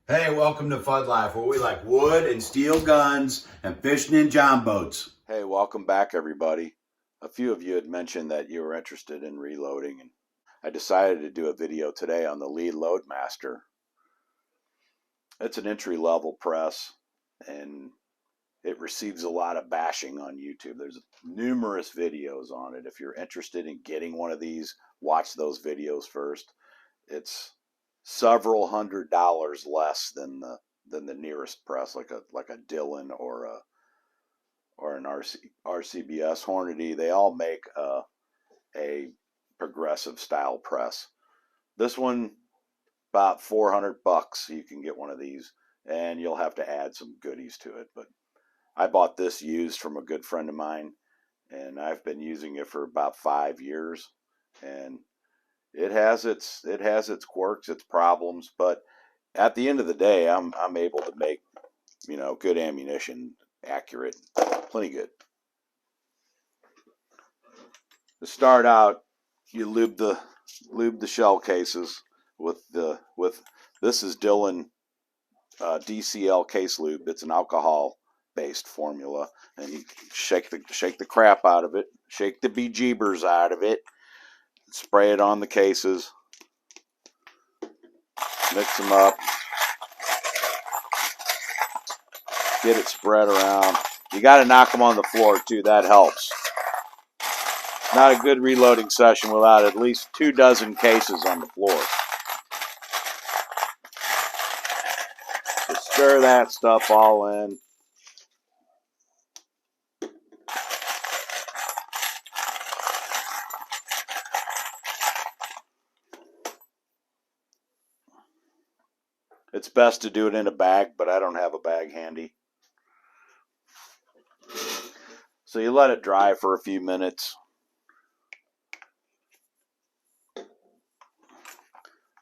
Hey, welcome to Fud Life, where we like wood and steel guns and fishing in john boats. Hey, welcome back, everybody. A few of you had mentioned that you were interested in reloading, and I decided to do a video today on the Lee Loadmaster. It's an entry-level press, and it receives a lot of bashing on YouTube. There's numerous videos on it. If you're interested in getting one of these, watch those videos first. It's several $100s less than the nearest press, like a Dillon or an RCBS Hornady. They all make a progressive style press. This one about $400. You can get one of these, and you'll have to add some goodies to it. But I bought this used from a good friend of mine, and I've been using it for about 5 years, and it has its quirks, its problems, but at the end of the day, I'm able to make good ammunition, accurate, plenty good. To start out, you lube the shell cases with this is Dillon DCL case lube. It's an alcohol based formula, and you shake the crap out of it, shake the bejeebers out of it, spray it on the cases, mix them up, get it spread around. You got to knock them on the floor too. That helps. Not a good reloading session without at least 24 cases on the floor. So stir that stuff all in. It's best to do it in a bag, but I don't have a bag handy. So you let it dry for a few minutes.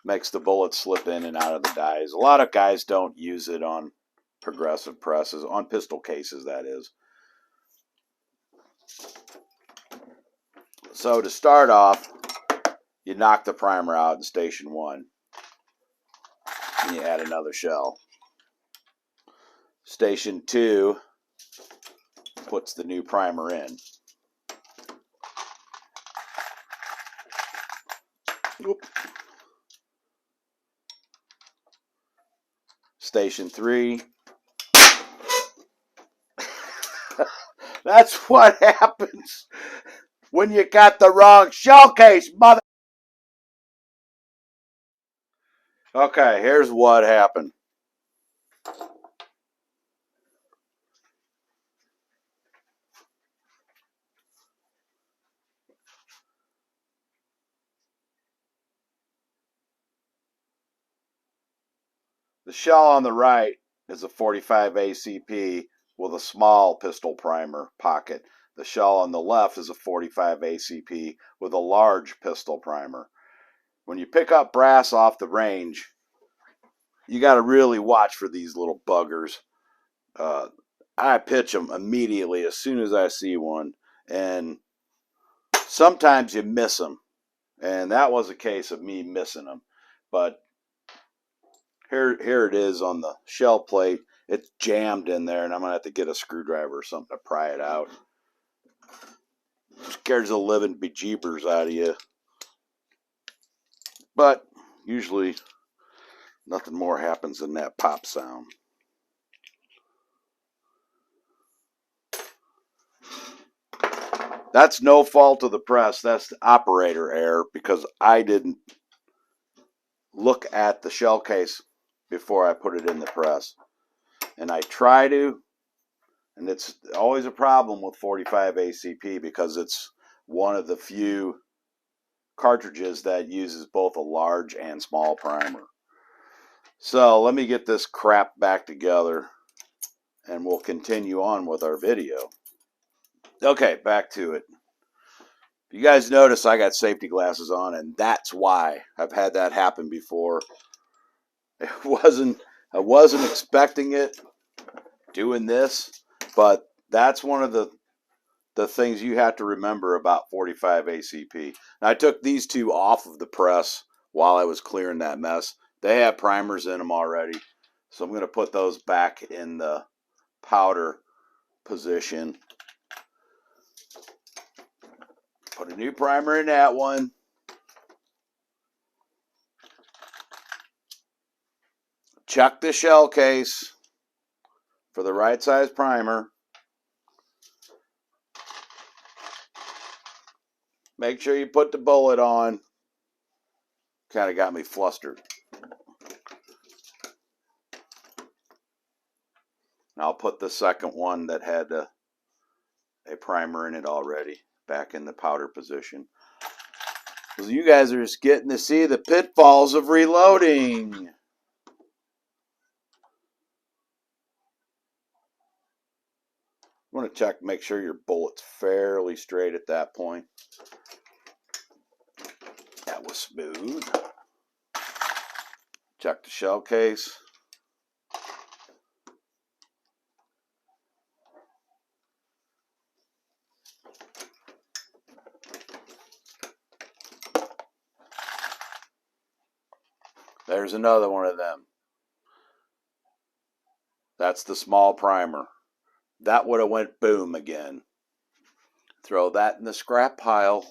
Makes the bullets slip in and out of the dies. A lot of guys don't use it on progressive presses, on pistol cases, that is. So to start off, you knock the primer out in station 1. And you add another shell. Station 2 puts the new primer in. Oop. Station 3. That's what happens when you got the wrong shell case, mother. Okay, here's what happened. The shell on the right is a 45 ACP with a small pistol primer pocket. The shell on the left is a 45 ACP with a large pistol primer. When you pick up brass off the range, you got to really watch for these little buggers. I pitch them immediately as soon as I see one, and sometimes you miss them, and that was a case of me missing them. But here it is on the shell plate. It's jammed in there, and I'm gonna have to get a screwdriver or something to pry it out. Scares the living bejeebers out of you, but usually nothing more happens than that pop sound. That's no fault of the press. That's the operator error, because I didn't look at the shell case before I put it in the press. And I try to, and it's always a problem with 45 ACP because it's one of the few cartridges that uses both a large and small primer. So let me get this crap back together and we'll continue on with our video. Okay, back to it. You guys notice I got safety glasses on, and that's why. I've had that happen before. I wasn't expecting it doing this, but that's one of the things you have to remember about 45 ACP. Now, I took these two off of the press while I was clearing that mess. They have primers in them already. So I'm going to put those back in the powder position. Put a new primer in that one. Check the shell case for the right size primer. Make sure you put the bullet on. Kind of got me flustered. I'll put the second one that had a primer in it already back in the powder position. So you guys are just getting to see the pitfalls of reloading. You want to check, make sure your bullet's fairly straight at that point. That was smooth. Check the shell case. There's another one of them. That's the small primer. That would have went boom again. Throw that in the scrap pile.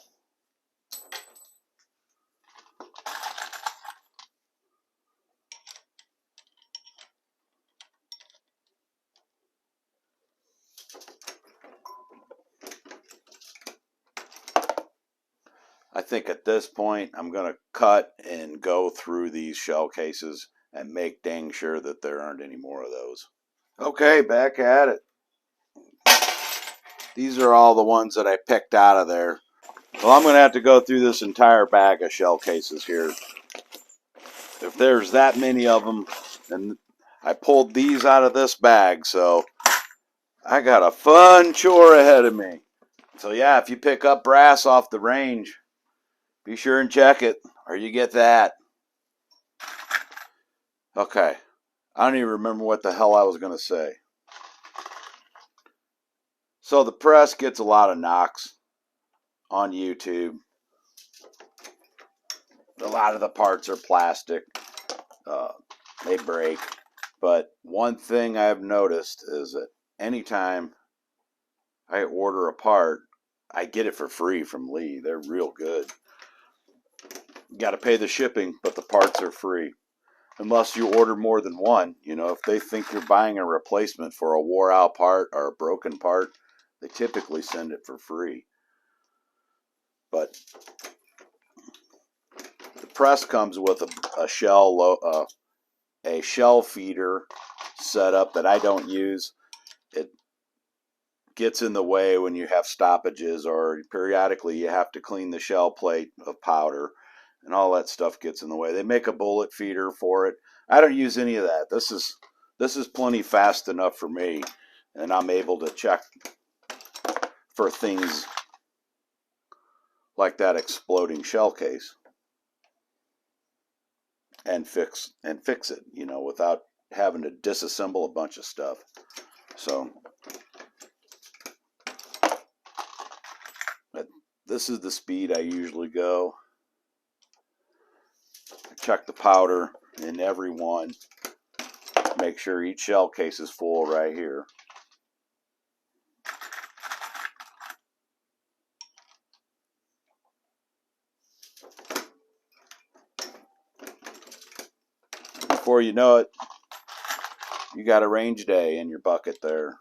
I think at this point I'm going to cut and go through these shell cases and make dang sure that there aren't any more of those. Okay, back at it. These are all the ones that I picked out of there. Well, I'm going to have to go through this entire bag of shell cases here. If there's that many of them, and I pulled these out of this bag, so I got a fun chore ahead of me. So yeah, if you pick up brass off the range, be sure and check it, or you get that. Okay, I don't even remember what the hell I was going to say. So the press gets a lot of knocks on YouTube. A lot of the parts are plastic. They break. But one thing I've noticed is that anytime I order a part, I get it for free from Lee. They're real good. You got to pay the shipping, but the parts are free. Unless you order more than one. You know, if they think you're buying a replacement for a wore out part or a broken part, they typically send it for free. But the press comes with a shell feeder setup that I don't use. It gets in the way when you have stoppages, or periodically you have to clean the shell plate of powder, and all that stuff gets in the way. They make a bullet feeder for it. I don't use any of that. This is plenty fast enough for me, and I'm able to check for things like that exploding shell case and fix it, you know, without having to disassemble a bunch of stuff. So this is the speed I usually go. I check the powder in every one. Make sure each shell case is full right here. Before you know it, you got a range day in your bucket there.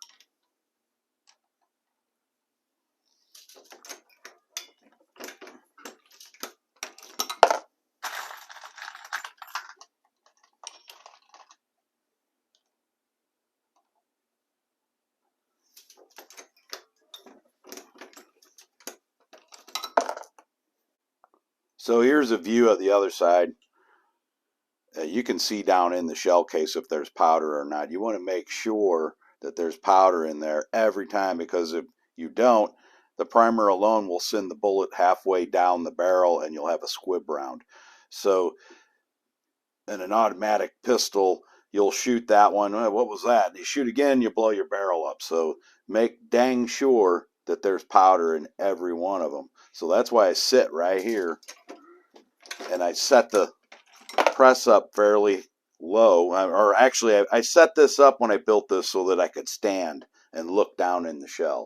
So here's a view of the other side. You can see down in the shell case if there's powder or not. You want to make sure that there's powder in there every time, because if you don't, the primer alone will send the bullet halfway down the barrel and you'll have a squib round. So in an automatic pistol, you'll shoot that one. Oh, what was that? You shoot again, you blow your barrel up. So make dang sure that there's powder in every one of them. So that's why I sit right here and I set the press up fairly low, or actually I set this up when I built this so that I could stand and look down in the shell.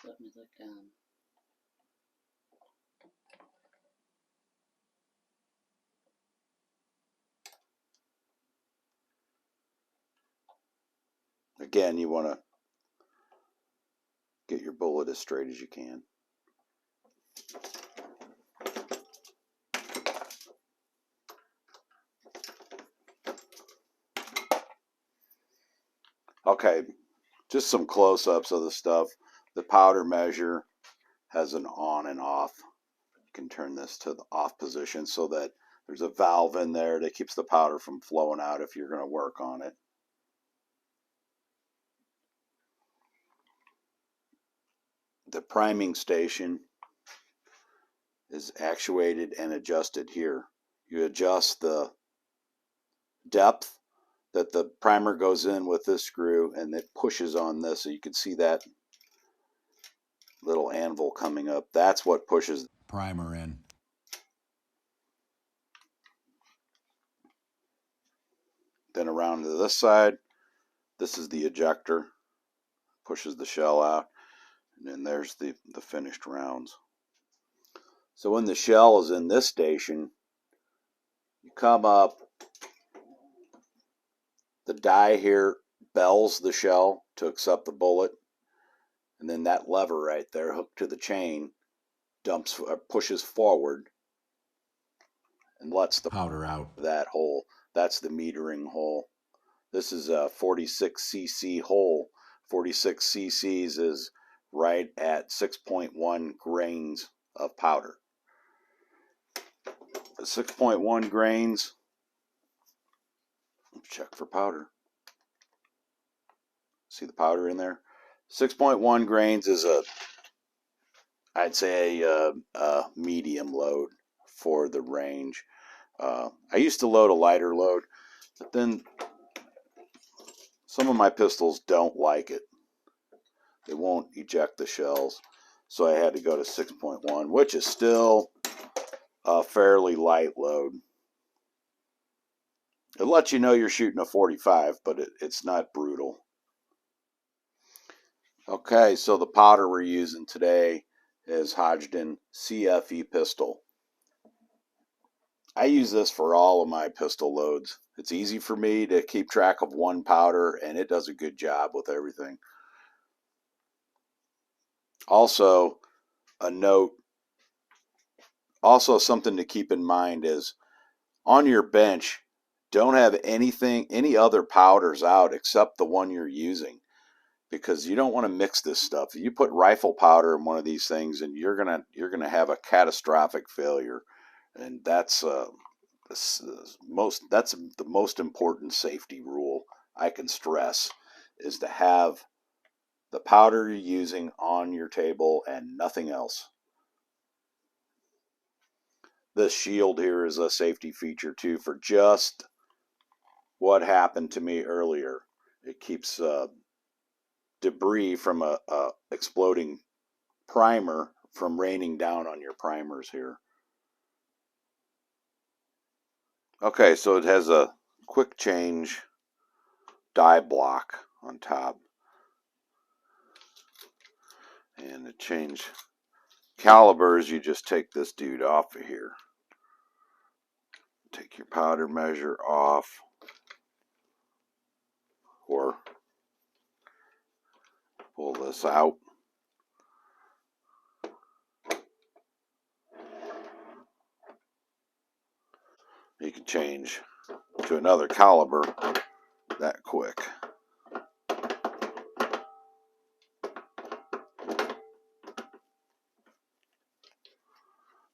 Let me look down. Again, you want to get your bullet as straight as you can. Okay, just some close-ups of the stuff. The powder measure has an on and off. You can turn this to the off position so that there's a valve in there that keeps the powder from flowing out if you're going to work on it. The priming station is actuated and adjusted here. You adjust the depth that the primer goes in with this screw, and it pushes on this, so you can see that little anvil coming up. That's what pushes the primer in. Then around to this side, this is the ejector, pushes the shell out, and then there's the finished rounds. So when the shell is in this station, you come up, the die here bells the shell to accept the bullet, and then that lever right there hooked to the chain dumps or pushes forward and lets the powder out of that hole. That's the metering hole. This is a 46 cc hole. 46 cc's is right at 6.1 grains of powder. 6.1 grains. Let's check for powder. See the powder in there? 6.1 grains is I'd say a medium load for the range. I used to load a lighter load, but then some of my pistols don't like it. They won't eject the shells, so I had to go to 6.1, which is still a fairly light load. It lets you know you're shooting a 45, but it's not brutal. Okay, so the powder we're using today is Hodgdon CFE pistol. I use this for all of my pistol loads. It's easy for me to keep track of one powder, and it does a good job with everything. Also, a note, also something to keep in mind is on your bench, don't have any other powders out except the one you're using, because you don't want to mix this stuff. You put rifle powder in one of these things, and you're gonna have a catastrophic failure, and that's the most important safety rule I can stress, is to have the powder you're using on your table and nothing else. This shield here is a safety feature too, for just what happened to me earlier. It keeps debris from a exploding primer from raining down on your primers here. Okay, so it has a quick change die block on top, and to change calibers, you just take this dude off of here. Take your powder measure off, or pull this out. You can change to another caliber that quick.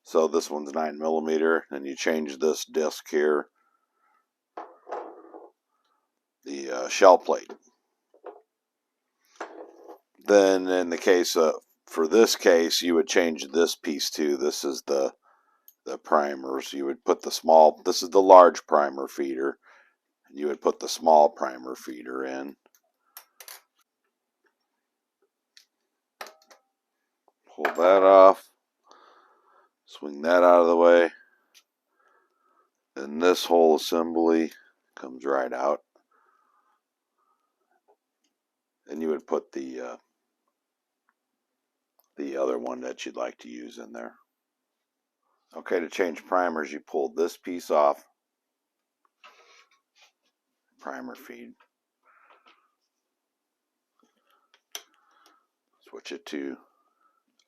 So this one's 9mm, and you change this disc here, the shell plate. Then in the case for this case, you would change this piece too. This is the primers. You would put the small, this is the large primer feeder, and you would put the small primer feeder in. Pull that off. Swing that out of the way. And this whole assembly comes right out. And you would put the other one that you'd like to use in there. Okay, to change primers, you pull this piece off. Primer feed. Switch it to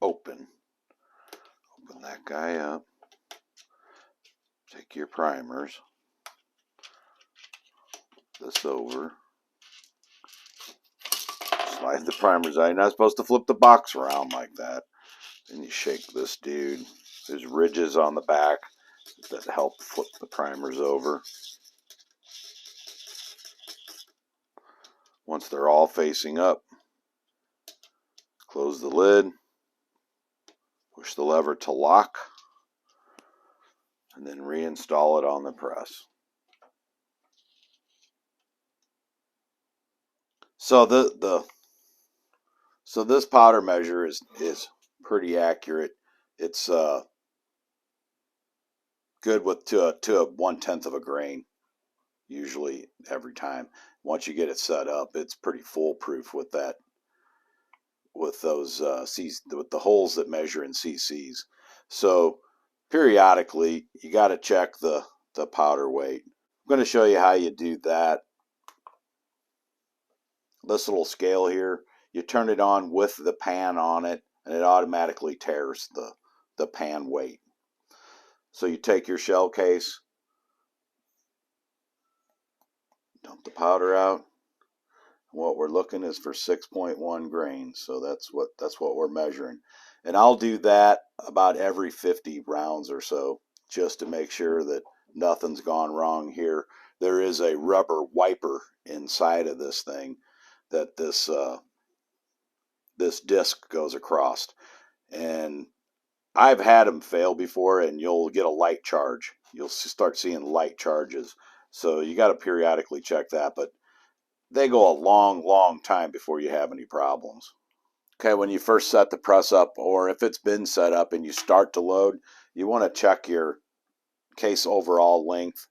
open. Open that guy up. Take your primers. This over. Slide the primers out. You're not supposed to flip the box around like that. Then you shake this dude. There's ridges on the back that help flip the primers over. Once they're all facing up, close the lid, push the lever to lock, and then reinstall it on the press. So this powder measure is pretty accurate. It's good with to a 1/10 of a grain, usually every time. Once you get it set up, it's pretty foolproof with that. With those with the holes that measure in cc's. So periodically, you got to check the powder weight. I'm going to show you how you do that. This little scale here, you turn it on with the pan on it, and it automatically tears the pan weight. So you take your shell case, dump the powder out. What we're looking is for 6.1 grains, so that's what we're measuring. And I'll do that about every 50 rounds or so, just to make sure that nothing's gone wrong here. There is a rubber wiper inside of this thing that this disc goes across, and I've had them fail before, and you'll get a light charge. You'll start seeing light charges, so you got to periodically check that, but they go a long time before you have any problems. Okay, when you first set the press up, or if it's been set up and you start to load, you want to check your case overall length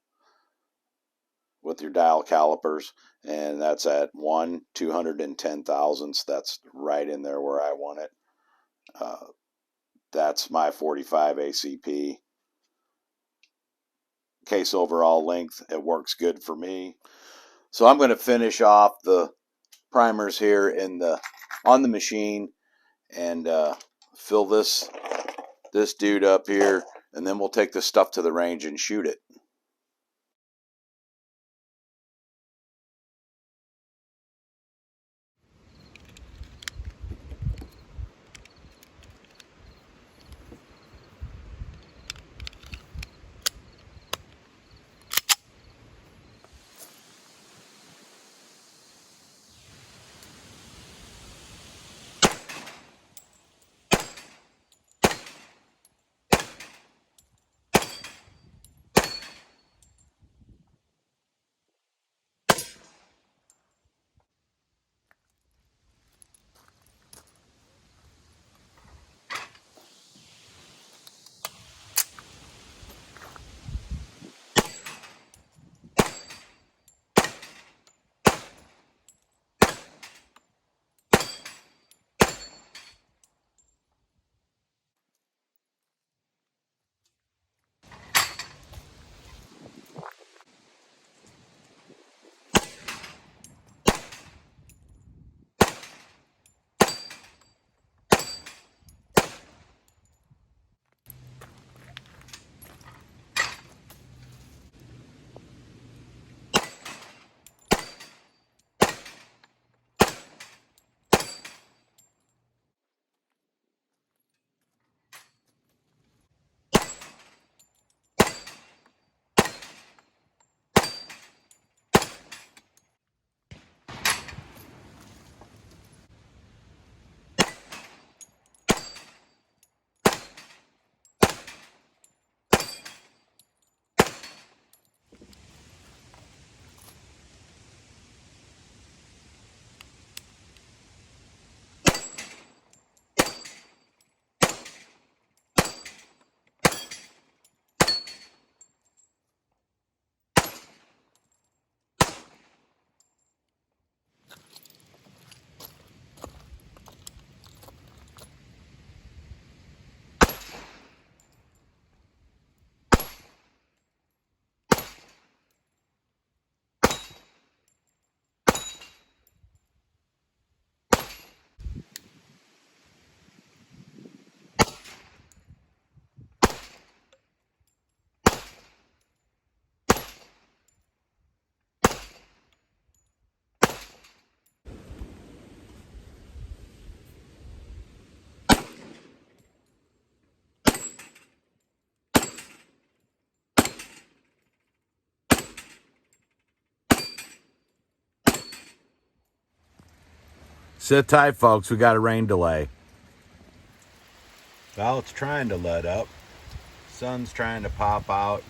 with your dial calipers, and that's at 1/210,000ths. That's right in there where I want it. That's my 45 ACP. Case overall length, it works good for me. So I'm going to finish off the primers here on the machine and fill this dude up here, and then we'll take this stuff to the range and shoot it. Sit tight, folks. We got a rain delay. Well, it's trying to let up. Sun's trying to pop out.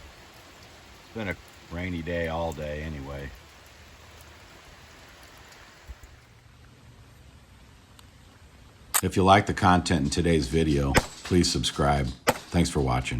It's been a rainy day all day anyway. If you like the content in today's video, please subscribe. Thanks for watching.